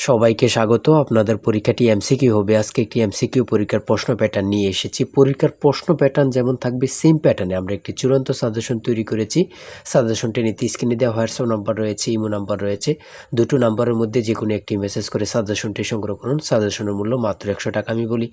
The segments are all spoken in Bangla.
সবাইকে স্বাগত। আপনাদের পরীক্ষাটি এমসিকিউ হবে। আজকে একটি এমসিকিউ পরীক্ষার প্রশ্ন প্যাটার্ন নিয়ে এসেছি। পরীক্ষার প্রশ্ন প্যাটার্ন যেমন থাকবে সেম প্যাটার্নে আমরা একটি চূড়ান্ত সাজেশন তৈরি করেছি। সাজেশনটি নিতে স্ক্রিনে দেওয়া হোয়াটসঅ্যাপ নাম্বার রয়েছে, ইমো নাম্বার রয়েছে। দুটো নাম্বারের মধ্যে যে কোনো একটি মেসেজ করে সাজেশনটি সংগ্রহ করুন। সাজেশনের মূল্য মাত্র 100 টাকা। আমি বলি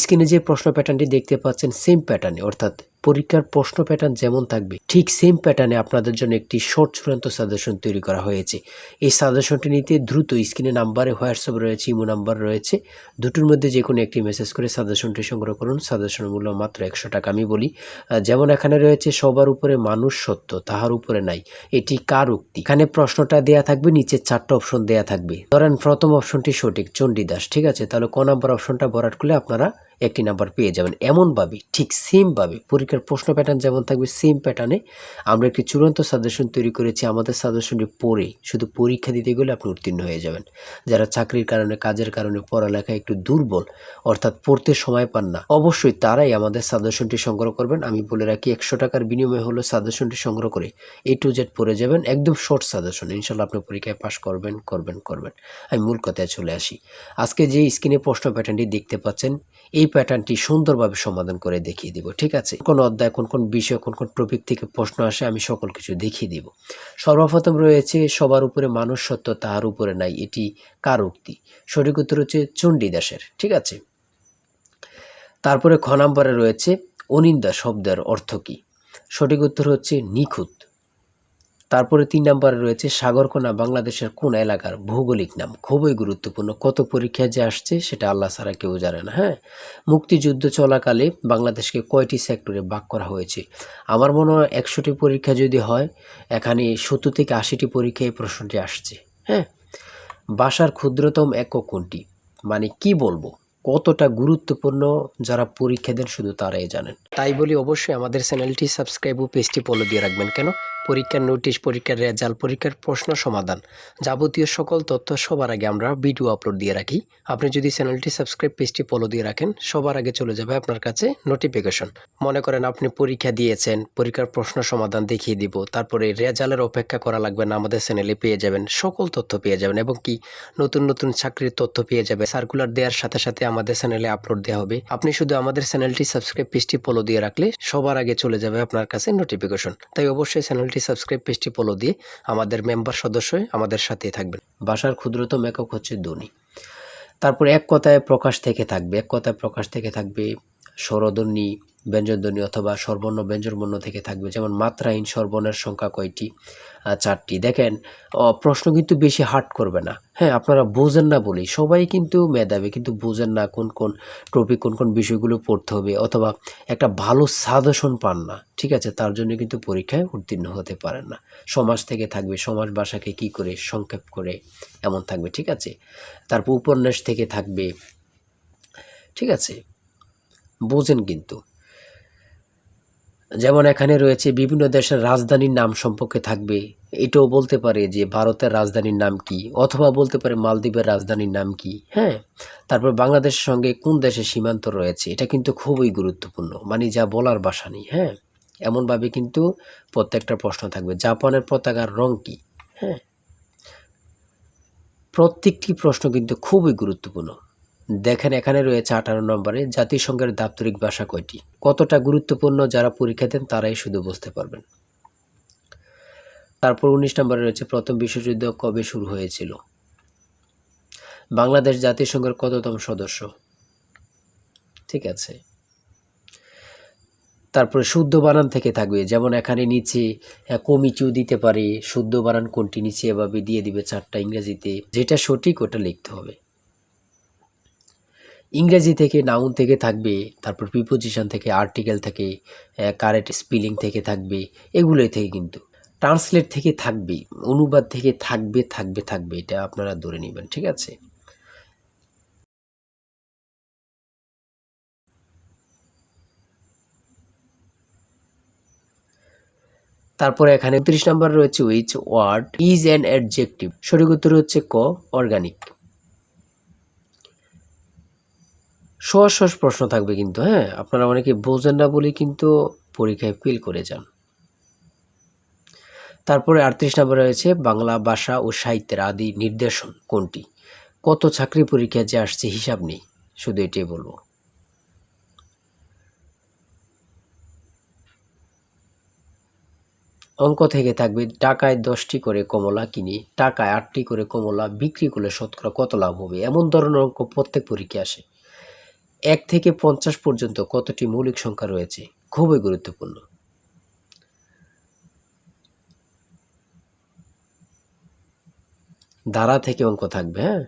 স্ক্রিনে যে প্রশ্ন প্যাটার্নটি দেখতে পাচ্ছেন সেম প্যাটার্নে, অর্থাৎ পরীক্ষার প্রশ্ন প্যাটার্ন যেমন থাকবে ঠিক সেম প্যাটার্নে আপনাদের জন্য একটি শর্ট চূড়ান্ত সাজেশন তৈরি করা হয়েছে। এই সাজেশনটি নিতে দ্রুত স্ক্রিনে নাম্বারে হোয়াটসঅ্যাপ রয়েছে, ইমো নাম্বার রয়েছে, দুটোর মধ্যে যে কোনো একটি মেসেজ করে সাজেশনটি সংগ্রহ করুন। সাজেশনের মূল্য মাত্র 100 টাকা। আমি বলি যেমন এখানে রয়েছে সবার উপরে মানুষ সত্য, তাহার উপরে নাই, এটি কার উক্তি? এখানে প্রশ্নটা দেয়া থাকবে, নিচে 4টা অপশন দেয়া থাকবে। ধরেন প্রথম অপশনটি সঠিক, চণ্ডীদাস, ঠিক আছে, তাহলে ক নাম্বার অপশনটা ভরাট করলে আপনারা একটি নাম্বার পেয়ে যাবেন। এমনভাবে ঠিক সেমভাবে পরীক্ষার প্রশ্ন প্যাটার্ন যেমন থাকবে সেম প্যাটার্নে আমরা একটি চূড়ান্ত সাজেশন তৈরি করেছি। আমাদের সাজেশনটি পড়ে শুধু পরীক্ষা দিতে গেলে আপনি উত্তীর্ণ হয়ে যাবেন। যারা চাকরির কারণে, কাজের কারণে পড়ালেখায় একটু দুর্বল, অর্থাৎ পড়তে সময় পান না, অবশ্যই তারাই আমাদের সাজেশনটি সংগ্রহ করবেন। আমি বলে রাখি 100 টাকার বিনিময়ে হলো সাজেশনটি সংগ্রহ করে A to Z পড়ে যাবেন। একদম শর্ট সাজেশন, ইনশাল্লাহ আপনি পরীক্ষায় পাশ করবেন। আমি মূল কথায় চলে আসি। আজকে যে স্ক্রিনে প্রশ্ন প্যাটার্নটি দেখতে পাচ্ছেন এই প্যাটার্নটি সুন্দরভাবে সমাধান করে দেখিয়ে দিব, ঠিক আছে? কোন অধ্যায়, কোন বিষয়, কোন টপিক থেকে প্রশ্ন আসে আমি সকল কিছু দেখিয়ে দিব। সর্বপ্রথম রয়েছে সবার উপরে মানুষ সত্য, তাহার উপরে নাই, এটি কার উক্তি? সঠিক উত্তর হচ্ছে চণ্ডীদাসের, ঠিক আছে। তারপরে খ নম্বরে রয়েছে অনিন্দা শব্দের অর্থ কী? সঠিক উত্তর হচ্ছে নিখুঁত। তারপরে 3 নম্বরে রয়েছে সাগরকোনা বাংলাদেশের কোন এলাকার ভৌগোলিক নাম? খুবই গুরুত্বপূর্ণ, কত পরীক্ষায় যে আসছে সেটা আল্লাহ ছাড়া কেউ জানে না। হ্যাঁ, মুক্তিযুদ্ধ চলাকালে বাংলাদেশকে কয়টি সেক্টরে ভাগ করা হয়েছে? আমার মনে হয় 100টি পরীক্ষা যদি হয় এখানে 70 থেকে 80টি পরীক্ষায় এই প্রশ্নটি আসছে। হ্যাঁ, ভাষার ক্ষুদ্রতম একক কোনটি? মানে কি বলবো, কতটা গুরুত্বপূর্ণ যারা পরীক্ষা দেন শুধু তারাই জানেন। তাই বলি অবশ্যই আমাদের চ্যানেলটি সাবস্ক্রাইব ও পেজটি ফলো দিয়ে রাখবেন। কেন? পরীক্ষার নোটিশ, পরীক্ষার রেজাল্ট, পরীক্ষার প্রশ্ন সমাধান, যাবতীয় সকল তথ্য সবার আগে আমরা ভিডিও আপলোড দিয়ে রাখি। আপনি যদি চ্যানেলটি সাবস্ক্রাইব, পেজটি ফলো দিয়ে রাখেন, সবার আগে চলে যাবে আপনার কাছে নোটিফিকেশন। মনে করেন আপনি পরীক্ষা দিয়েছেন, পরীক্ষার প্রশ্ন সমাধান দেখিয়ে দিব, তারপরে রেজাল্টের অপেক্ষা করা লাগবে না, আমাদের চ্যানেলে পেয়ে যাবেন, সকল তথ্য পেয়ে যাবেন, এবং কি নতুন নতুন চাকরির তথ্য পেয়ে যাবে। সার্কুলার দেওয়ার সাথে সাথে আমাদের চ্যানেলে আপলোড দেওয়া হবে। আপনি শুধু আমাদের চ্যানেলটি সাবস্ক্রাইব, পেজটি ফলো দিয়ে রাখলে সবার আগে চলে যাবে আপনার কাছে নোটিফিকেশন। তাই অবশ্যই চ্যানেলটি সাবস্ক্রাইব, পেজটি ফলো দিয়ে আমাদের মেম্বার সদস্য হয়ে আমাদের সাথেই থাকবেন। ভাষার ক্ষুদ্রতম একক হচ্ছে ধ্বনি। তারপর এক কথায় প্রকাশ থেকে থাকবে, এক কথায় প্রকাশ থেকে থাকবে স্বরধ্বনি, ব্যঞ্জনধ্বনি অথবা স্বরবর্ণ ব্যঞ্জনবর্ণ থেকে থাকবে। যেমন মাত্রাহীন স্বরবর্ণের সংখ্যা কয়টি? 4টি। দেখেন প্রশ্ন কিন্তু বেশি হার্ড করবে না। হ্যাঁ, আপনারা বোঝেন না বলেই সবাই কিন্তু মেধাবী, কিন্তু বোঝেন না কোন টপিক, কোন বিষয়গুলো পড়তে হবে, অথবা একটা ভালো সাজেশন পান না, ঠিক আছে, তার জন্য কিন্তু পরীক্ষায় উত্তীর্ণ হতে পারেন না। সমাজ থেকে থাকবে, সমাজ ভাষাকে কি করে সংক্ষেপ করে এমন থাকবে, ঠিক আছে। তারপর উপন্যাস থেকে থাকবে, ঠিক আছে, বোঝেন কিন্তু। যেমন এখানে রয়েছে বিভিন্ন দেশের রাজধানীর নাম সম্পর্কে থাকবে, এটাও বলতে পারে যে ভারতের রাজধানীর নাম কি, অথবা বলতে পারে মালদ্বীপের রাজধানীর নাম কি। হ্যাঁ, তারপর বাংলাদেশের সঙ্গে কোন দেশের সীমান্ত রয়েছে, এটা কিন্তু খুবই গুরুত্বপূর্ণ, মানে যা বলার ভাষা নেই। হ্যাঁ, এমনভাবে কিন্তু প্রত্যেকটা প্রশ্ন থাকবে। জাপানের পতাকার রং কি? হ্যাঁ, প্রত্যেকটি প্রশ্ন কিন্তু খুবই গুরুত্বপূর্ণ। দেখেন এখানে রয়েছে 18 নম্বরে জাতিসংঘের দাপ্তরিক ভাষা কয়টি? কতটা গুরুত্বপূর্ণ যারা পরীক্ষা দেন তারাই শুধু বুঝতে পারবেন। তারপর 19 নম্বরে রয়েছে প্রথম বিশ্বযুদ্ধ কবে শুরু হয়েছিল? বাংলাদেশ জাতিসংঘের কততম সদস্য? ঠিক আছে। তারপরে শুদ্ধ বানান থেকে থাকবে, যেমন এখানে নিচে কমিটিও দিতে পারে, শুদ্ধ বানান কোনটি নিচে এভাবে দিয়ে দিবে 4টা ইংরেজিতে, যেটা সঠিক ওটা লিখতে হবে। ইংরেজি থেকে নাউন থেকে থাকবে, তারপর প্রিপোজিশন থেকে, আর্টিকেল থেকে, কারেক্ট স্পেলিং থেকে থাকবে, এগুলোই থেকে কিন্তু ট্রান্সলেট থেকে থাকবে, অনুবাদ থেকে থাকবে, এটা আপনারা ধরে নেবেন, ঠিক আছে। তারপরে এখানে 30 নম্বর রয়েছে which word is an adjective? সঠিক উত্তর হচ্ছে ক, অর্গানিক। সহজ সহজ প্রশ্ন থাকবে কিন্তু, হ্যাঁ, আপনারা অনেকে বোঝেন না বলে কিন্তু পরীক্ষায় ফেল করে যান। তারপরে 38 নম্বরে রয়েছে বাংলা ভাষা ও সাহিত্যের আদি নির্দেশন কোনটি? কত চাকরি পরীক্ষা যে আসছে হিসাব নেই, শুধু এটাই বলবো। অঙ্ক থেকে থাকবে টাকায় 10টি করে কমলা কিনি, টাকায় 8টি করে কমলা বিক্রি করলে শতকরা কত লাভ হবে, এমন ধরনের অঙ্ক প্রত্যেক পরীক্ষায় আসে। 1 থেকে 50 পর্যন্ত কতটি মৌলিক সংখ্যা রয়েছে, খুবই গুরুত্বপূর্ণ। ধারা থেকে অঙ্ক থাকবে, হ্যাঁ।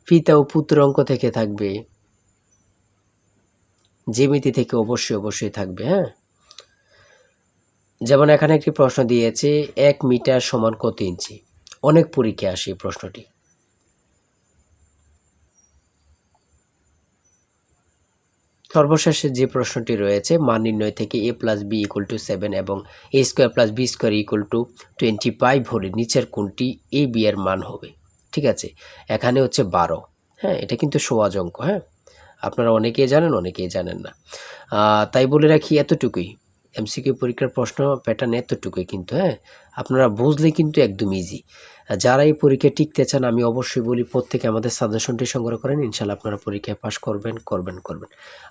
পিতা ও পুত্র অঙ্ক থেকে থাকবে, জ্যামিতি থেকে অবশ্যই থাকবে, হ্যাঁ। যেমন এখানে একটি প্রশ্ন দিয়েছে 1 মিটার সমান কত ইঞ্চি, অনেক পরীক্ষায় আসে এই প্রশ্নটি। সর্বশেষে যে প্রশ্নটি রয়েছে মান নির্ণয় থেকে a + b = 7 এবং a² + b² = 25 হলে নিচের কোনটি a b এর মান হবে। ঠিক আছে, এখানে হচ্ছে 12, হ্যাঁ। এটা কিন্তু সহজ অঙ্ক, হ্যাঁ। আপনারা অনেকেই জানেন, অনেকেই জানেন না। তাই বলে রাখি এতটুকুই, এমসিকিউ পরীক্ষার প্রশ্ন প্যাটার্ন এতটুকুই কিন্তু, হ্যাঁ। আপনারা বুঝলে কিন্তু একদম ইজি। যারা এই পরীক্ষায় টিকতে চান আমি অবশ্যই বলি প্রত্যেকে আমাদের সাজেশনটি সংগ্রহ করেন, ইনশাল্লাহ আপনারা পরীক্ষায় পাশ করবেন।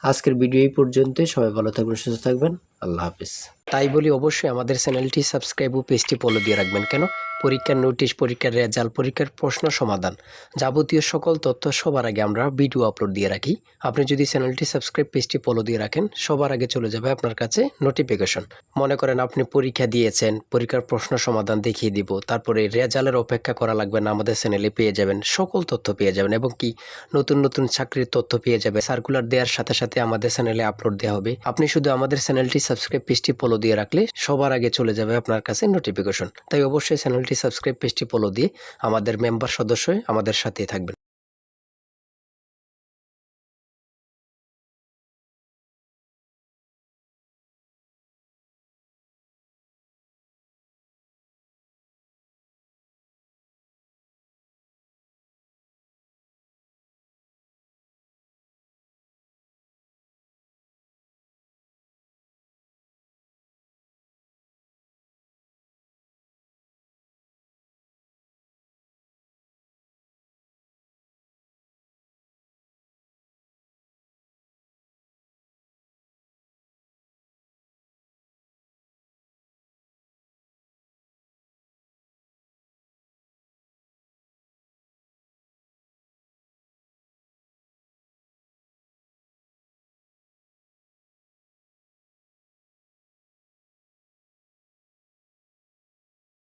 আজকের ভিডিও এই পর্যন্তই। সবাই ভালো থাকবেন, সুস্থ থাকবেন। আল্লাহ হাফিজ। তাই বলি অবশ্যই আমাদের চ্যানেলটি সাবস্ক্রাইব ও পেজটি ফলো দিয়ে রাখবেন। কেন? পরীক্ষার নোটিশ, পরীক্ষার রেজাল্ট, পরীক্ষার প্রশ্ন সমাধান, যাবতীয় সকল তথ্য সবার আগে আমরা ভিডিও আপলোড দিয়ে রাখি। আপনি যদি চ্যানেলটি সাবস্ক্রাইব, পেজটি ফলো দিয়ে রাখেন, সবার আগে চলে যাবে আপনার কাছে নোটিফিকেশন। মনে করেন আপনি পরীক্ষা দিয়েছেন, পরীক্ষার প্রশ্ন সমাধান দেখিয়ে দিব, তারপরে রেজাল্টের অপেক্ষা করা লাগবে না, আমাদের চ্যানেলে পেয়ে যাবেন, সকল তথ্য পেয়ে যাবেন এবং কি নতুন চাকরির তথ্য পেয়ে যাবে। সার্কুলার দেওয়ার সাথে সাথে আমাদের চ্যানেলে আপলোড দেওয়া হবে। আপনি শুধু আমাদের চ্যানেলটি সাবস্ক্রাইব, পেজটি ফলো দিয়ে রাখলে সবার আগে চলে যাবে আপনার কাছে নোটিফিকেশন। তাই অবশ্যই চ্যানেলটি সাবস্ক্রাইব, পেজটি ফলো দিয়ে আমাদের মেম্বার সদস্য হয়ে আমাদের সাথেই থাকবেন।